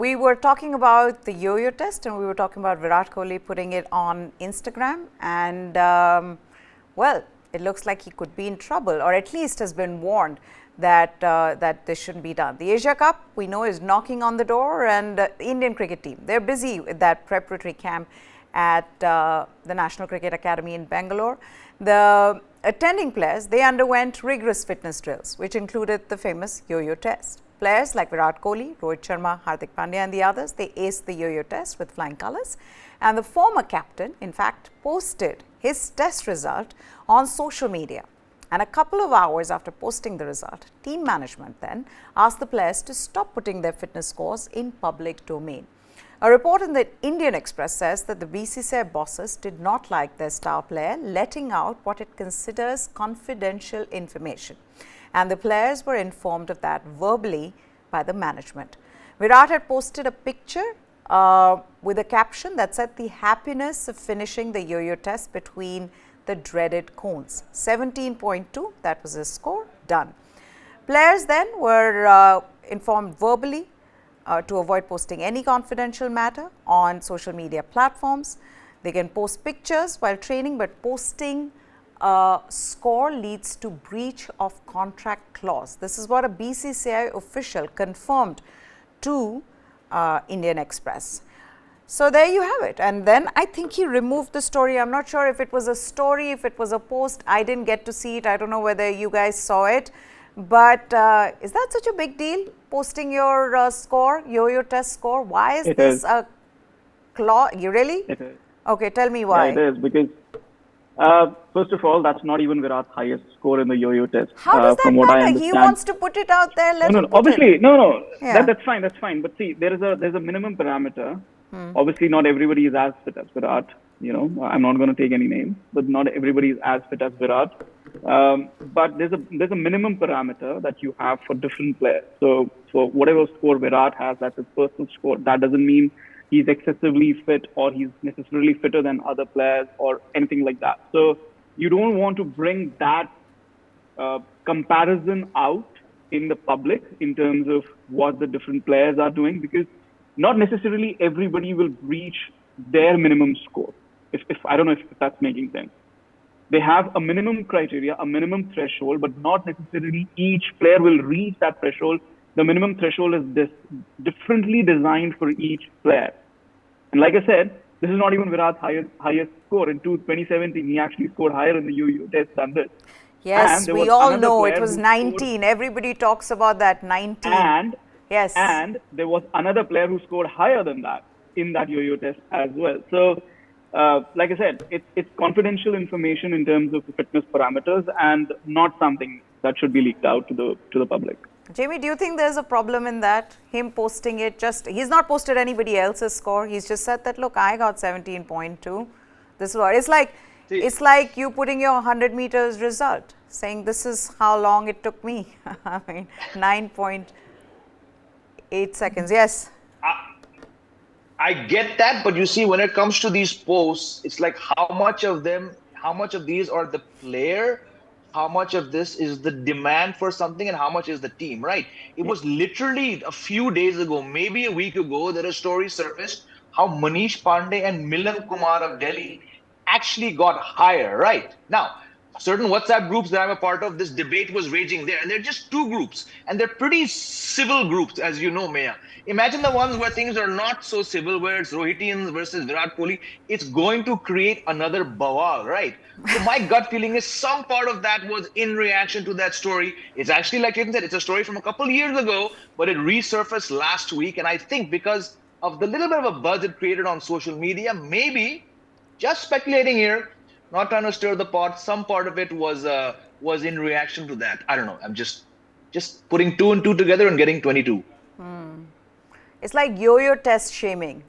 we were talking about the yo-yo test, and we were talking about Virat Kohli putting it on Instagram, and well, it looks like he could be in trouble, or at least has been warned that that this shouldn't be done. The Asia Cup, we know, is knocking on the door, and the Indian cricket team, they're busy with that preparatory camp at the National Cricket Academy in Bangalore. The attending players, they underwent rigorous fitness drills, which included the famous yo-yo test. Players like Virat Kohli, Rohit Sharma, Hardik Pandya and the others, they aced the yo-yo test with flying colours. And the former captain, in fact, posted his test result on social media. And a couple of hours after posting the result, team management then asked the players to stop putting their fitness scores in public domain. A report in the Indian Express says that the BCCI bosses did not like their star player letting out what it considers confidential information, and the players were informed of that verbally by the management. Virat had posted a picture with a caption that said the happiness of finishing the yo-yo test between the dreaded cones. 17.2, that was his score, done. Players then were informed verbally to avoid posting any confidential matter on social media platforms. They can post pictures while training, but posting a score leads to breach of contract clause. This is what a BCCI official confirmed to Indian Express. So there you have it. And then I think he removed the story. I'm not sure if it was a story, if it was a post. I didn't get to see it. I don't know whether you guys saw it. But is that such a big deal, posting your score, yo-yo test score? Why is this a clause? You really? It is. Okay, tell me why. Yeah, it is because, first of all, that's not even Virat's highest score in the yo-yo test. How does that matter? He wants to put it out there. Let him put it. No. Yeah. That's fine. But see, there's a minimum parameter. Obviously, not everybody is as fit as Virat. You know, I'm not going to take any names, but not everybody is as fit as Virat. But there's a minimum parameter that you have for different players. So whatever score Virat has, that's his personal score. That doesn't mean he's excessively fit or he's necessarily fitter than other players or anything like that. So you don't want to bring that comparison out in the public in terms of what the different players are doing, because not necessarily everybody will reach their minimum score. If I don't know if that's making sense. They have a minimum criteria, a minimum threshold, but not necessarily each player will reach that threshold. The minimum threshold is differently designed for each player. And like I said, this is not even Virat's highest score. In 2017, he actually scored higher in the yo-yo test than this. Yes, we all know it was 19. Everybody talks about that 19. Yes. And there was another player who scored higher than that in that yo-yo test as well. So, like I said, it's confidential information in terms of the fitness parameters and not something that should be leaked out to the public. Jamie, do you think there's a problem in that? Him posting it, he's not posted anybody else's score. He's just said that, look, I got 17.2. This is what it's like you putting your 100 meters result, saying this is how long it took me. I mean, 9.8 seconds. Yes. I get that, but you see, when it comes to these posts, it's like how much of these are the player, how much of this is the demand for something, and how much is the team, right? It was literally a few days ago, maybe a week ago, that a story surfaced how Manish Pandey and Milan Kumar of Delhi actually got higher, right? Now, certain WhatsApp groups that I'm a part of, this debate was raging there, and they're just two groups, and they're pretty civil groups, as you know, Maya. Imagine the ones where things are not so civil, where it's Rohitians versus Virat Kohli. It's going to create another bawal, right? So my gut feeling is some part of that was in reaction to that story. It's actually, like Chetan said, it's a story from a couple of years ago, but it resurfaced last week, and I think because of the little bit of a buzz it created on social media, maybe, just speculating here, not trying to stir the pot, some part of it was in reaction to that. I don't know. I'm just putting 2 and 2 together and getting 22. It's like yo-yo test shaming.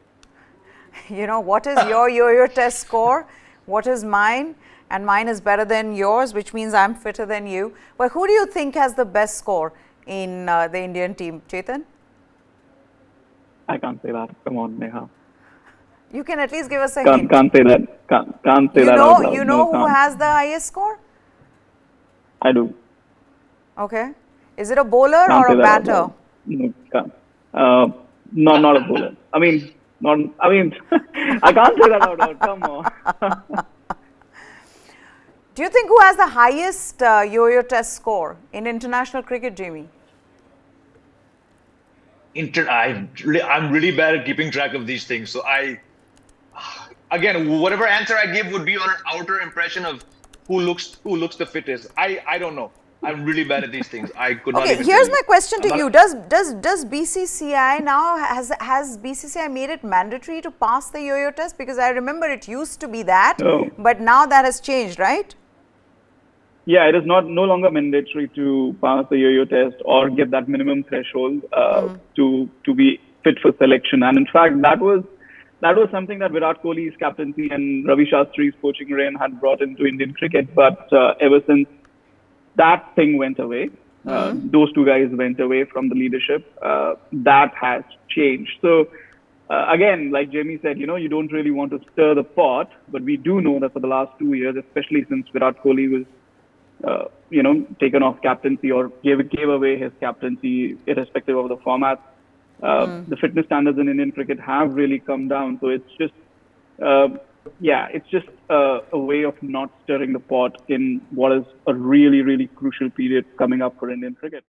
You know, what is your yo-yo test score? What is mine? And mine is better than yours, which means I'm fitter than you. But who do you think has the best score in the Indian team, Chetan? I can't say that. Come on, Neha. You can at least give us a hint. Can't say that. Can't say that out loud. You know who has the highest score? I do. Okay. Is it a bowler or a batter? No, can't. not a bowler. I mean, not. I mean, I can't say that out loud. Come on. Do you think who has the highest yo-yo test score in international cricket, Jamie? I'm really bad at keeping track of these things. So again, whatever answer I give would be on an outer impression of who looks the fittest. I don't know. I'm really bad at these things. I could not Okay, even here's tell my you. question to I'm you. not- Does BCCI now has BCCI made it mandatory to pass the yo-yo test? Because I remember it used to be that, No. but now that has changed, right? Yeah, it is no longer mandatory to pass the yo-yo test or get that minimum threshold to be fit for selection. And in fact, that was something that Virat Kohli's captaincy and Ravi Shastri's coaching reign had brought into Indian cricket. But ever since that thing went away, those two guys went away from the leadership. That has changed. So again, like Jamie said, you don't really want to stir the pot, but we do know that for the last 2 years, especially since Virat Kohli was taken off captaincy or gave away his captaincy, irrespective of the format. The fitness standards in Indian cricket have really come down. So it's just, it's just a way of not stirring the pot in what is a really, really crucial period coming up for Indian cricket.